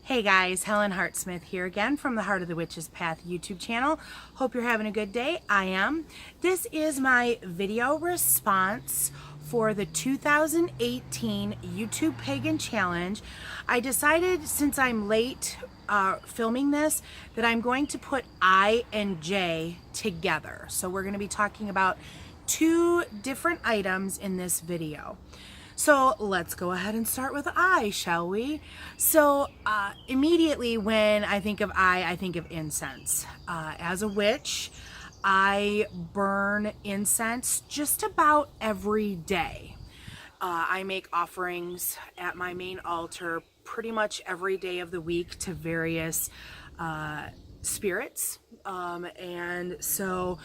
Hey guys, Helen Hartsmith here again from the Heart of the Witch's Path YouTube channel. Hope you're having a good day. I am. This is my video response for the 2018 YouTube Pagan Challenge. I decided, since I'm late filming this, that I'm going to put I and J together. So we're going to be talking about two different items in this video. So let's go ahead and start with I, shall we? So immediately when I think of I think of incense. As a witch, I burn incense just about every day. I make offerings at my main altar pretty much every day of the week to various spirits. And so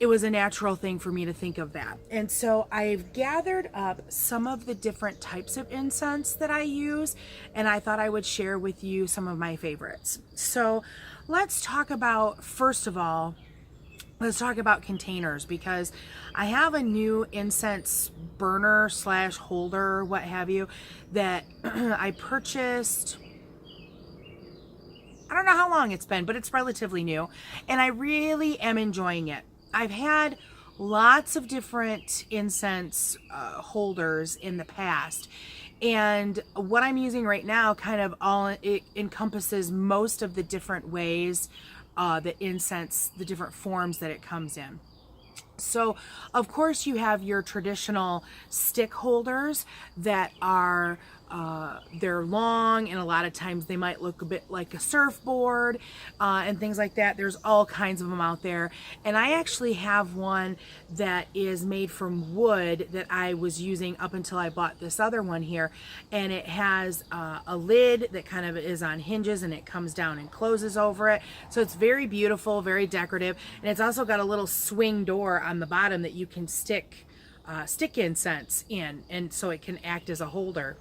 it was a natural thing for me to think of that. And so I've gathered up some of the different types of incense that I use, and I thought I would share with you some of my favorites. So let's talk about, first of all, let's talk about containers, because I have a new incense burner slash holder, what have you, that I purchased. I don't know how long it's been, but it's relatively new, and I really am enjoying it. I've had lots of different incense holders in the past, and what I'm using right now it encompasses most of the different ways the incense, the different forms that it comes in. So of course you have your traditional stick holders that are they're long, and a lot of times they might look a bit like a surfboard and things like that. There's all kinds of them out there, and I actually have one that is made from wood that I was using up until I bought this other one here, and it has a lid that kind of is on hinges, and it comes down and closes over it. So it's very beautiful, very decorative, and it's also got a little swing door on the bottom that you can stick incense in, and so it can act as a holder,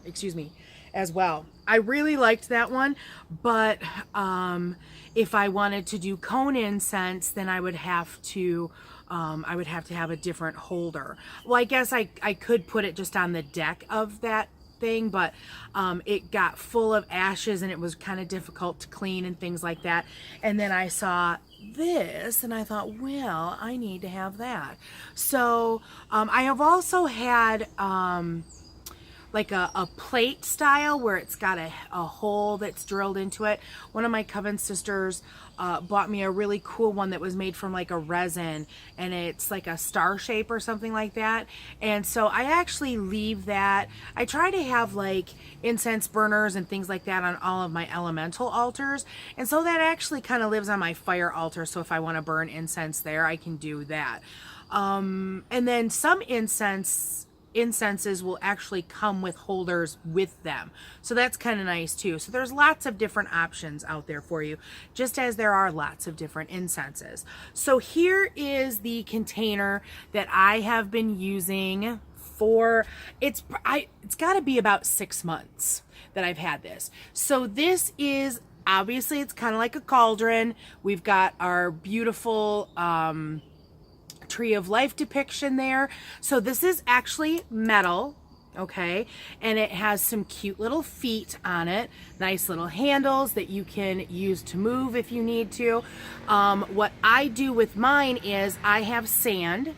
as well. I really liked that one, but if I wanted to do cone incense, then I would have to have a different holder. Well, I guess I could put it just on the deck of that thing, but it got full of ashes and it was kind of difficult to clean and things like that. And then I saw this and I thought, well, I need to have that. So I have also had like a plate style where it's got a hole that's drilled into it. One of my coven sisters bought me a really cool one that was made from like a resin, and it's like a star shape or something like that. And so I actually leave that. I try to have like incense burners and things like that on all of my elemental altars, and so that actually kind of lives on my fire altar. So if I want to burn incense there, I can do that. And then some incenses will actually come with holders with them, so that's kind of nice too. So there's lots of different options out there for you, just as there are lots of different incenses. So here is the container that I have been using for, it's got to be about 6 months that I've had this. So this is, obviously it's kind of like a cauldron. We've got our beautiful Tree of Life depiction there. So this is actually metal, okay, and it has some cute little feet on it, nice little handles that you can use to move if you need to. What I do with mine is I have sand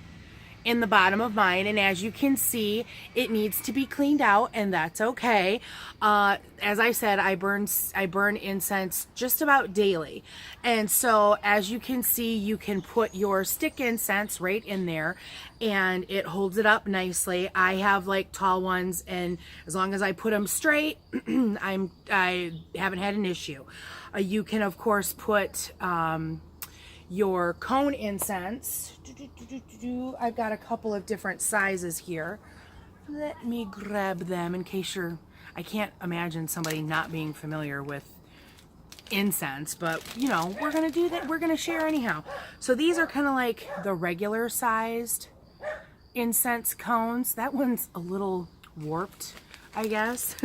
in the bottom of mine, and as you can see, it needs to be cleaned out, and that's okay. As I said, I burn incense just about daily, and so as you can see, you can put your stick incense right in there and it holds it up nicely. I have like tall ones, and as long as I put them straight, I haven't had an issue. You can of course put your cone incense. I've got a couple of different sizes here. Let me grab them in case I can't imagine somebody not being familiar with incense, but you know, we're gonna do that. We're gonna share anyhow. So these are kind of like the regular sized incense cones. That one's a little warped, I guess.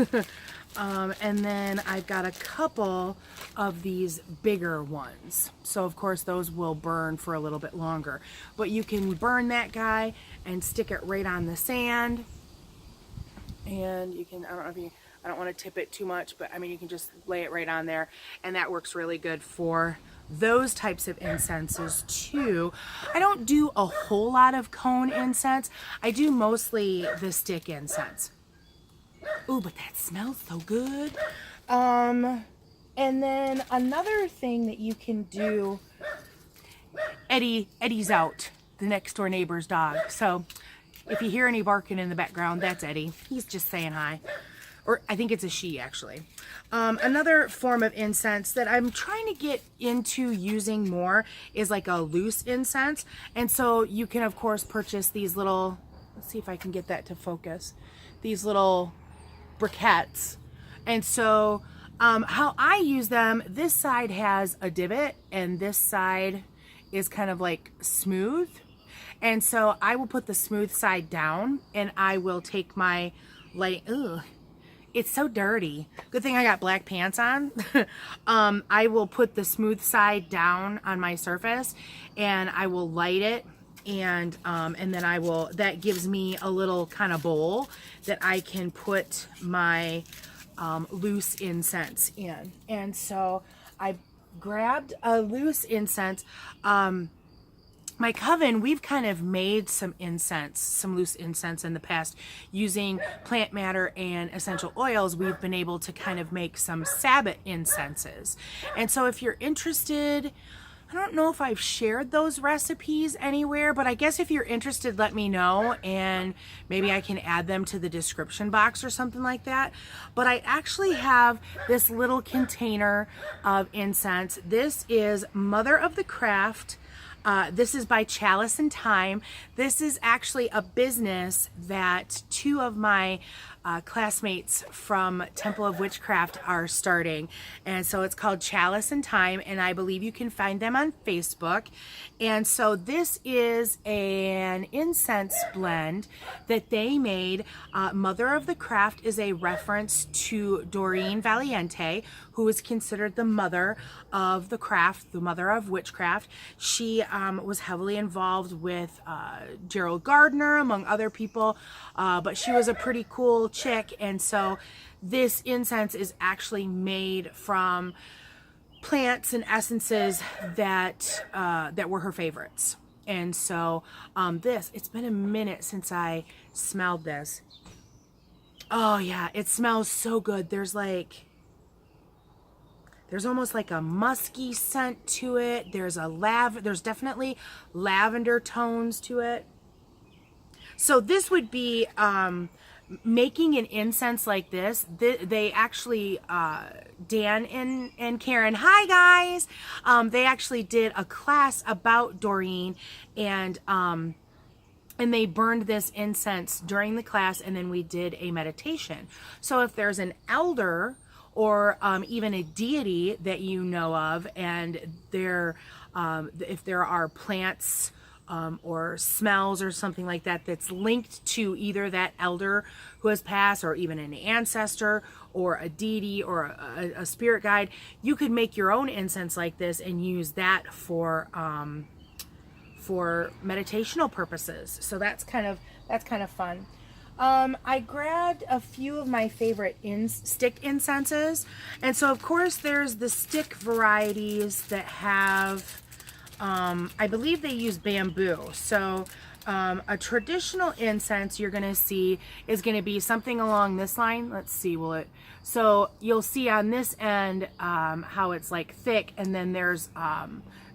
And then I've got a couple of these bigger ones. So of course those will burn for a little bit longer. But you can burn that guy and stick it right on the sand. And you can, I I don't want to tip it too much, but I mean, you can just lay it right on there, and that works really good for those types of incenses too. I don't do a whole lot of cone incense. I do mostly the stick incense. Ooh, but that smells so good. And then another thing that you can do, Eddie's out, the next door neighbor's dog. So if you hear any barking in the background, that's Eddie. He's just saying hi. Or I think it's a she, actually. Another form of incense that I'm trying to get into using more is like a loose incense. And so you can, of course, purchase these little, let's see if I can get that to focus, these little briquettes. And so how I use them, this side has a divot and this side is kind of like smooth. And so I will put the smooth side down and I will take my light, ugh, it's so dirty. Good thing I got black pants on. I will put the smooth side down on my surface and I will light it, and then I will, that gives me a little kind of bowl that I can put my loose incense in. And so I grabbed a loose incense. My coven, we've kind of made some incense, some loose incense in the past. Using plant matter and essential oils, we've been able to kind of make some Sabbath incenses. And so if you're interested, I don't know if I've shared those recipes anywhere, but I guess if you're interested, let me know, and maybe I can add them to the description box or something like that. But I actually have this little container of incense. This is Mother of the Craft. This is by Chalice and Thyme. This is actually a business that two of my classmates from Temple of Witchcraft are starting. And so it's called Chalice and Thyme, and I believe you can find them on Facebook. And so this is an incense blend that they made. Mother of the Craft is a reference to Doreen Valiente, who is considered the mother of the craft, the mother of witchcraft. She was heavily involved with Gerald Gardner, among other people, but she was a pretty cool chick. And so this incense is actually made from plants and essences that that were her favorites. And so it's been a minute since I smelled this. Oh yeah, it smells so good. There's almost like a musky scent to it. There's definitely lavender tones to it. So this would be making an incense like this. They actually, Dan and Karen, hi guys. They actually did a class about Doreen, and they burned this incense during the class, and then we did a meditation. So if there's an elder or even a deity that you know of, and if there are plants or smells or something like that that's linked to either that elder who has passed, or even an ancestor or a deity or a spirit guide, you could make your own incense like this and use that for meditational purposes. So that's kind of fun. I grabbed a few of my favorite stick incenses, and so of course there's the stick varieties that have, I believe they use bamboo. So a traditional incense you're gonna see is gonna be something along this line. Let's see, so you'll see on this end how it's like thick, and then there's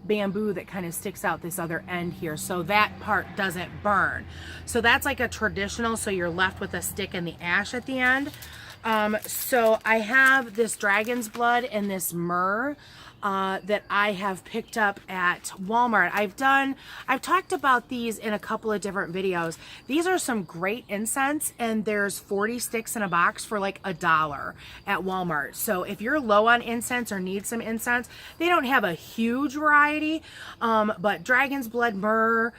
bamboo that kind of sticks out this other end here, so that part doesn't burn. So that's like a traditional, so you're left with a stick and the ash at the end. So I have this dragon's blood and this myrrh that I have picked up at Walmart. I've talked about these in a couple of different videos. These are some great incense, and there's 40 sticks in a box for like $1 at Walmart. So if you're low on incense or need some incense, they don't have a huge variety, but dragon's blood, myrrh,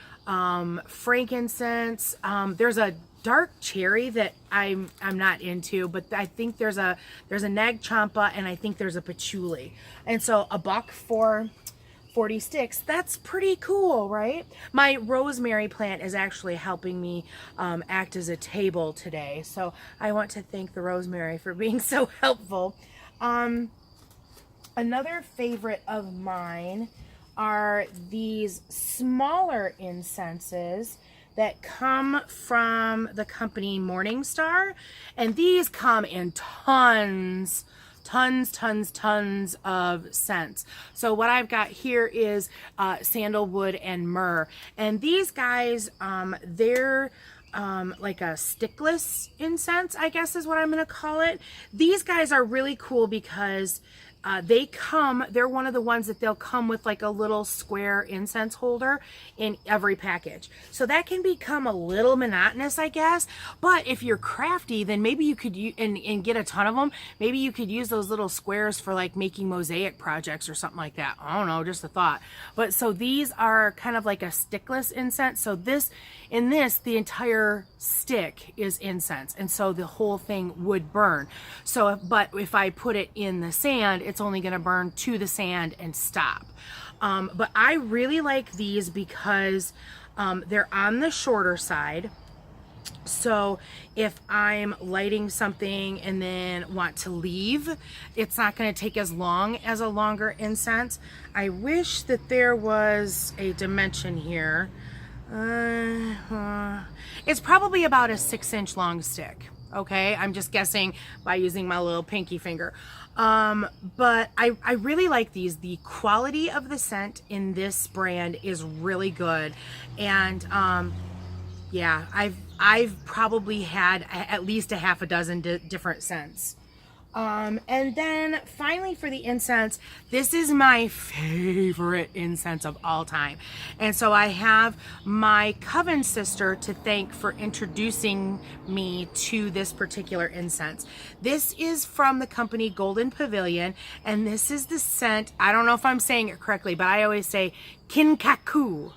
frankincense, there's a dark cherry that I'm not into, but I think there's a nag champa, and I think there's a patchouli. And so $1 for 40 sticks. That's pretty cool, right? My rosemary plant is actually helping me act as a table today. So I want to thank the rosemary for being so helpful. Another favorite of mine are these smaller incenses that come from the company Morningstar, and these come in tons of scents. So what I've got here is sandalwood and myrrh, and these guys, they're like a stickless incense, I guess is what I'm gonna call it. These guys are really cool because they're one of the ones that they'll come with like a little square incense holder in every package. So that can become a little monotonous, I guess. But if you're crafty, then maybe you could and get a ton of them. Maybe you could use those little squares for like making mosaic projects or something like that. I don't know, just a thought. But so these are kind of like a stickless incense. So the entire stick is incense, and so the whole thing would burn. So, but if I put it in the sand, it's only going to burn to the sand and stop. But I really like these because they're on the shorter side. So if I'm lighting something and then want to leave, it's not going to take as long as a longer incense. I wish that there was a dimension here. It's probably about a 6-inch long stick. Okay, I'm just guessing by using my little pinky finger. But I really like these. The quality of the scent in this brand is really good. And yeah, I've probably had at least a half a dozen different scents. And then finally for the incense, this is my favorite incense of all time. And so I have my coven sister to thank for introducing me to this particular incense. This is from the company Golden Pavilion, and this is the scent, I don't know if I'm saying it correctly, but I always say Kinkaku.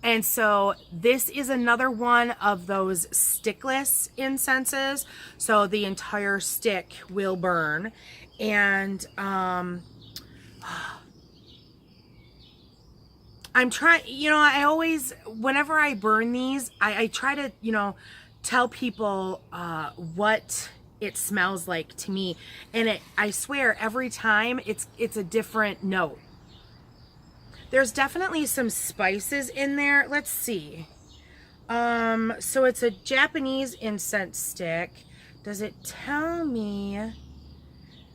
And so this is another one of those stickless incenses. So the entire stick will burn. And I'm trying, I always, whenever I burn these, I try to, tell people what it smells like to me. And I swear every time it's a different note. There's definitely some spices in there. Let's see. So it's a Japanese incense stick. Does it tell me?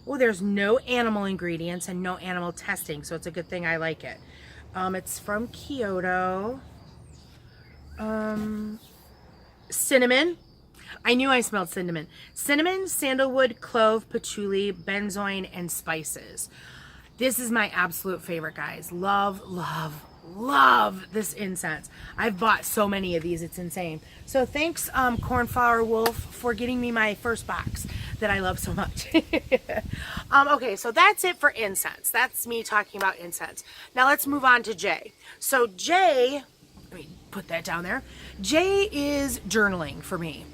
Oh, there's no animal ingredients and no animal testing, so it's a good thing I like it. It's from Kyoto. Cinnamon. I knew I smelled cinnamon. Cinnamon, sandalwood, clove, patchouli, benzoin, and spices. This is my absolute favorite, guys. Love, love, love this incense. I've bought so many of these, it's insane. So thanks, Cornflower Wolf, for getting me my first box that I love so much. Okay, so that's it for incense. That's me talking about incense. Now let's move on to J. So J, let me put that down there. J is journaling for me.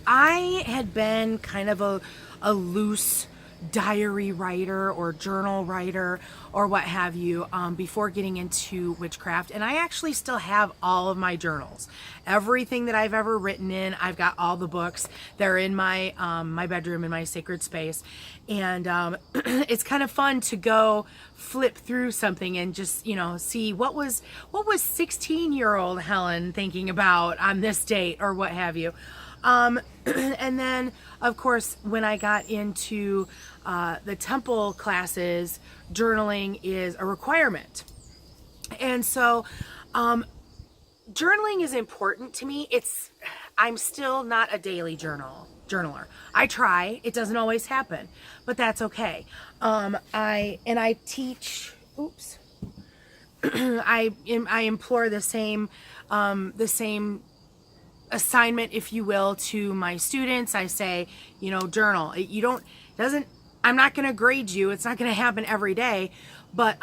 I had been kind of a loose diary writer or journal writer or what have you before getting into witchcraft, and I actually still have all of my journals. Everything that I've ever written in, I've got all the books. They're in my my bedroom, in my sacred space, and it's kind of fun to go flip through something and just see what was 16-year-old Helen thinking about on this date or what have you. And then, of course, when I got into the temple classes, journaling is a requirement. And so, journaling is important to me. I'm still not a daily journaler. I try. It doesn't always happen, but that's okay. I teach, I implore the same assignment, if you will, to my students. I say, journal. I'm not going to grade you. It's not going to happen every day, but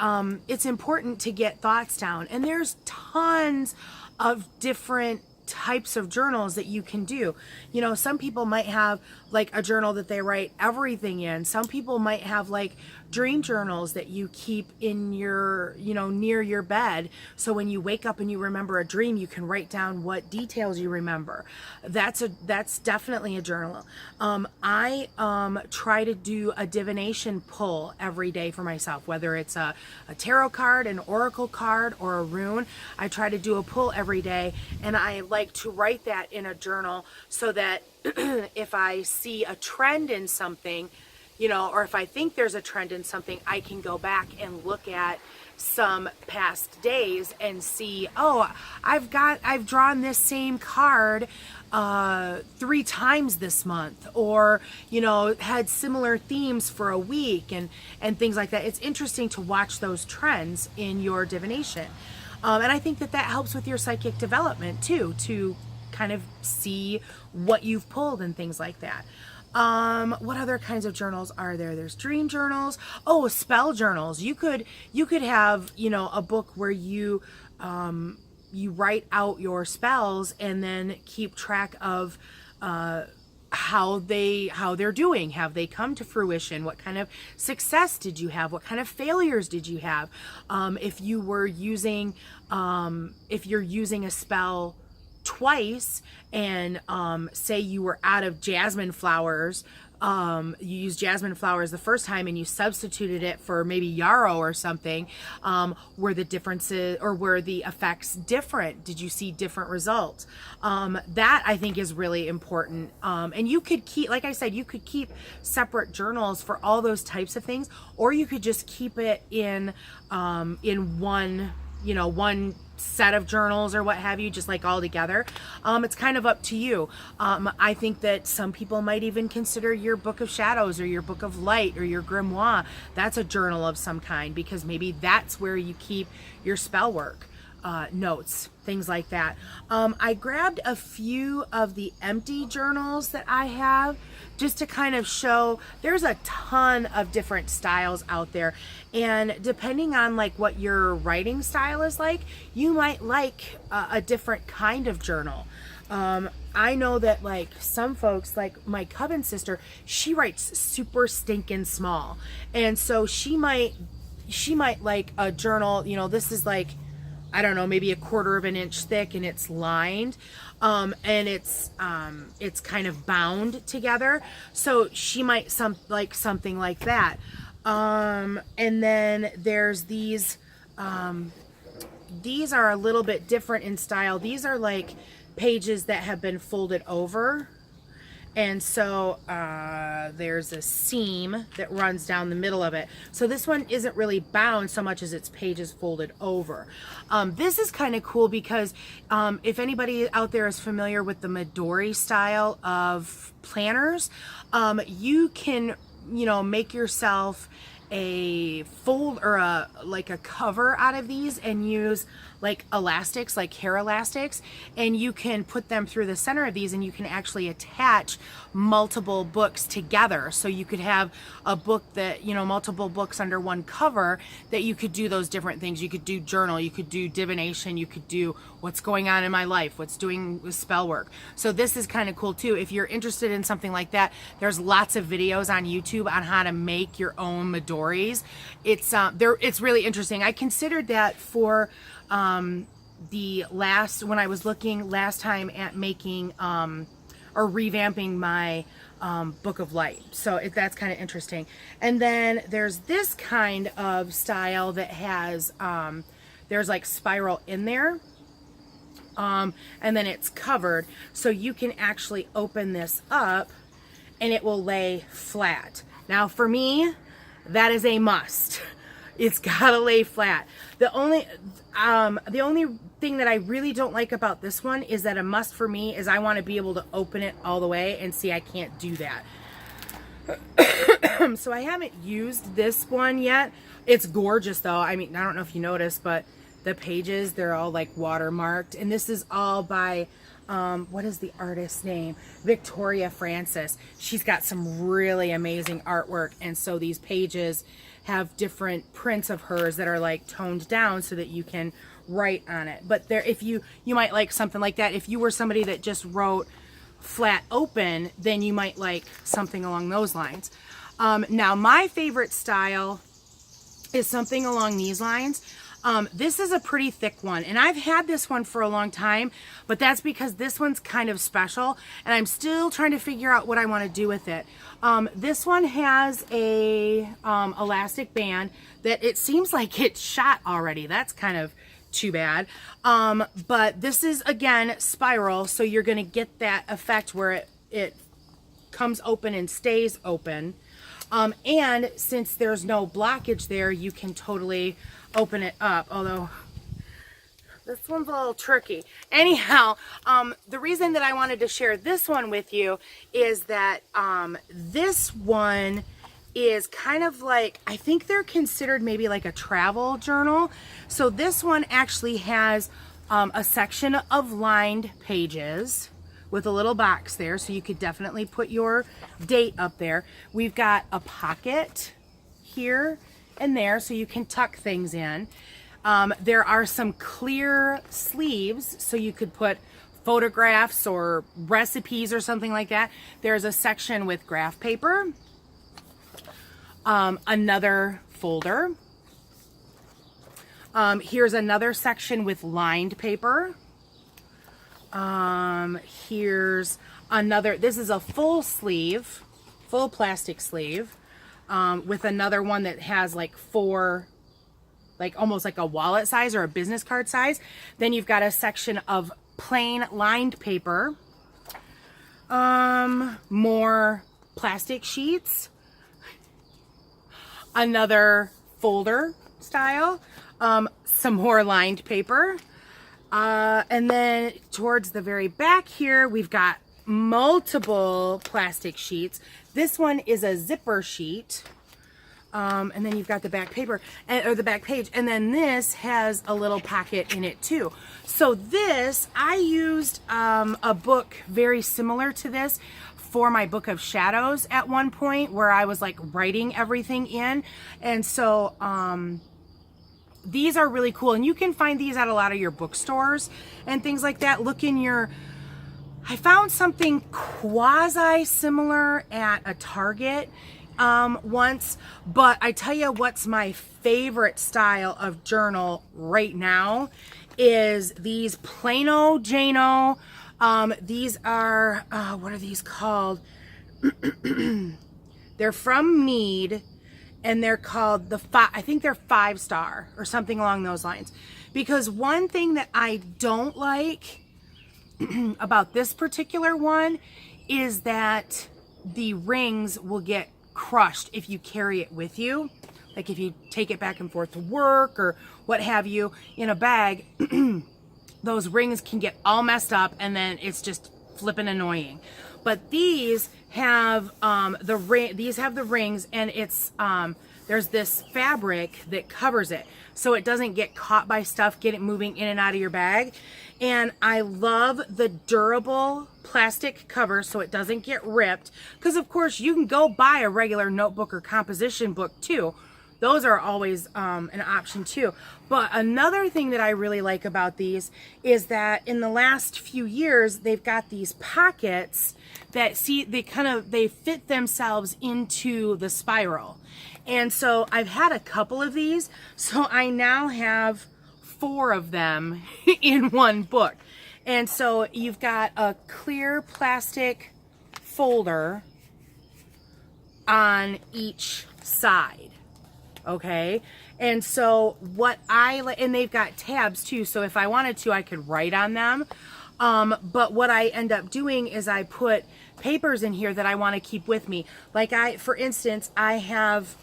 it's important to get thoughts down. And there's tons of different types of journals that you can do. You know, some people might have like a journal that they write everything in. Some people might have like dream journals that you keep in your, you know, near your bed. So when you wake up and you remember a dream, you can write down what details you remember. That's definitely a journal. I try to do a divination pull every day for myself, whether it's a tarot card, an oracle card, or a rune. I try to do a pull every day, and I like to write that in a journal so that if I see a trend in something, you know, or if I think there's a trend in something, I can go back and look at some past days and see, oh, I've drawn this same card 3 times this month, or, you know, had similar themes for a week, and things like that. It's interesting to watch those trends in your divination. And I think that helps with your psychic development too, to kind of see what you've pulled and things like that. What other kinds of journals are there? There's dream journals. Oh, spell journals. You could have, you know, a book where you write out your spells and then keep track of how they're doing. Have they come to fruition? What kind of success did you have? What kind of failures did you have? If you're using a spell twice, and say you were out of jasmine flowers, you used jasmine flowers the first time and you substituted it for maybe yarrow or something, were the differences, or were the effects different? Did you see different results? That I think is really important. And you could keep, like I said, you could keep separate journals for all those types of things, or you could just keep it in one, you know, one set of journals or what have you, just like all together. It's kind of up to you. I think that some people might even consider your book of shadows or your book of light or your grimoire, that's a journal of some kind, because maybe that's where you keep your spell work, notes, things like that. I grabbed a few of the empty journals that I have just to kind of show there's a ton of different styles out there, and depending on like what your writing style is like, you might like a different kind of journal. I know that like some folks, like my coven sister, she writes super stinking small, and so she might like a journal, you know, this is like, I don't know, maybe 1/4 of an inch thick, and it's lined, and it's kind of bound together. So she might something like that. And then there's these are a little bit different in style. These are like pages that have been folded over. And so there's a seam that runs down the middle of it. So this one isn't really bound so much as its pages folded over. This is kind of cool because if anybody out there is familiar with the Midori style of planners, you can, you know, make yourself a fold or a cover out of these and use like elastics, like hair elastics, and you can put them through the center of these, and you can actually attach multiple books together. So you could have a book that, you know, multiple books under one cover, that you could do those different things. You could do journal, you could do divination, you could do what's going on in my life, what's doing with spell work. So this is kind of cool too. If you're interested in something like that, there's lots of videos on YouTube on how to make your own Midoris. It's really interesting. I considered that for when I was looking last time at making or revamping my book of light. So that's kind of interesting. And then there's this kind of style that has there's like spiral in there, and then it's covered, so you can actually open this up and it will lay flat. Now for me, that is a must. It's gotta lay flat. The only thing that I really don't like about this one is that a must for me is I want to be able to open it all the way, and see, I can't do that. So I haven't used this one yet. It's gorgeous though. I mean, I don't know if you noticed, but the pages, they're all like watermarked, and this is all by what is the artist's name? Victoria Francis. She's got some really amazing artwork, and so these pages have different prints of hers that are like toned down so that you can write on it. But there, if you might like something like that. If you were somebody that just wrote flat open, then you might like something along those lines. Now my favorite style is something along these lines. This is a pretty thick one, and I've had this one for a long time, but that's because this one's kind of special, and I'm still trying to figure out what I want to do with it. This one has a elastic band that it seems like it's shot already. That's kind of too bad. But this is, again, spiral, so you're going to get that effect where it comes open and stays open. And since there's no blockage there, you can totally open it up, although this one's a little tricky. Anyhow, the reason that I wanted to share this one with you is that this one is kind of like, I think they're considered maybe like a travel journal. So this one actually has a section of lined pages with a little box there, so you could definitely put your date up there. We've got a pocket here and there, so you can tuck things in. There are some clear sleeves, so you could put photographs or recipes or something like that. There's a section with graph paper, another folder. Here's another section with lined paper. Here's another, this is a full sleeve, full plastic sleeve, with another one that has like four, like almost like a wallet size or a business card size. Then you've got a section of plain lined paper, more plastic sheets, another folder style, some more lined paper. And then towards the very back here, we've got multiple plastic sheets. This one is a zipper sheet. And then you've got the back paper, or the back page. And then this has a little pocket in it too. So this, I used a book very similar to this for my book of shadows at one point, where I was like writing everything in. And so, these are really cool, and you can find these at a lot of your bookstores and things like that. Look in your, I found something quasi similar at a Target once, but I tell you what's my favorite style of journal right now is these Plano Jano. These are, what are these called? They're from Mead. And they're called I think they're 5-star or something along those lines. Because one thing that I don't like about this particular one is that the rings will get crushed if you carry it with you. Like if you take it back and forth to work or what have you in a bag, those rings can get all messed up, and then it's just flippin' annoying. But these have these have the rings, and it's there's this fabric that covers it, so it doesn't get caught by stuff, get it moving in and out of your bag. And I love the durable plastic cover so it doesn't get ripped, because of course you can go buy a regular notebook or composition book too. Those are always an option too. But another thing that I really like about these is that in the last few years, they've got these pockets that they fit themselves into the spiral. And so I've had a couple of these, so I now have 4 of them in one book. And so you've got a clear plastic folder on each side. Okay, and so what and they've got tabs too, so if I wanted to, I could write on them. But what I end up doing is I put papers in here that I want to keep with me. Like for instance, I have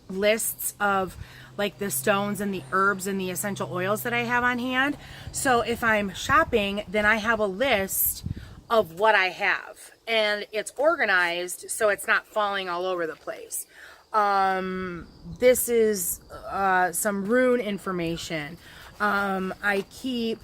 lists of like the stones and the herbs and the essential oils that I have on hand. So if I'm shopping, then I have a list of what I have, and it's organized so it's not falling all over the place. This is some rune information. I keep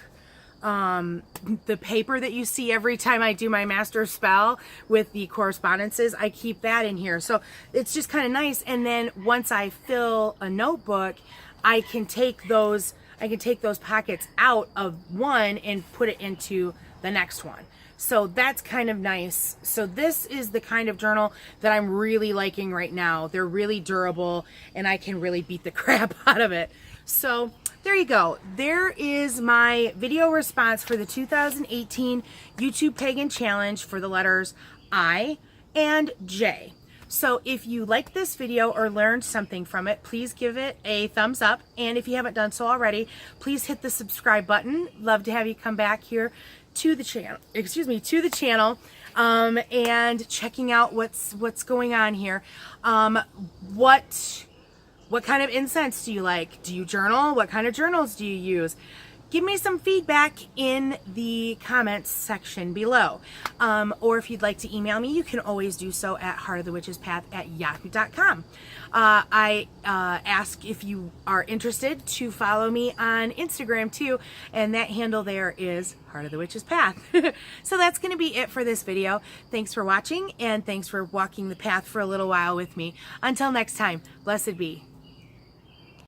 the paper that you see every time I do my master spell with the correspondences. I keep that in here, so it's just kind of nice. And then once I fill a notebook, I can take those I can take those pockets out of one and put it into the next one. So that's kind of nice. So this is the kind of journal that I'm really liking right now. They're really durable and I can really beat the crap out of it. So there you go. There is my video response for the 2018 YouTube Pagan Challenge for the letters I and J. So if you like this video or learned something from it, please give it a thumbs up. And if you haven't done so already, please hit the subscribe button. Love to have you come back here to the channel, and checking out what's going on here. What kind of incense do you like? Do you journal? What kind of journals do you use? Give me some feedback in the comments section below. Or if you'd like to email me, you can always do so at heartofthewitchespath@yahoo.com. I ask if you are interested to follow me on Instagram too, and that handle there is Heart of the Witch's Path. So that's going to be it for this video. Thanks for watching, and thanks for walking the path for a little while with me. Until next time, blessed be.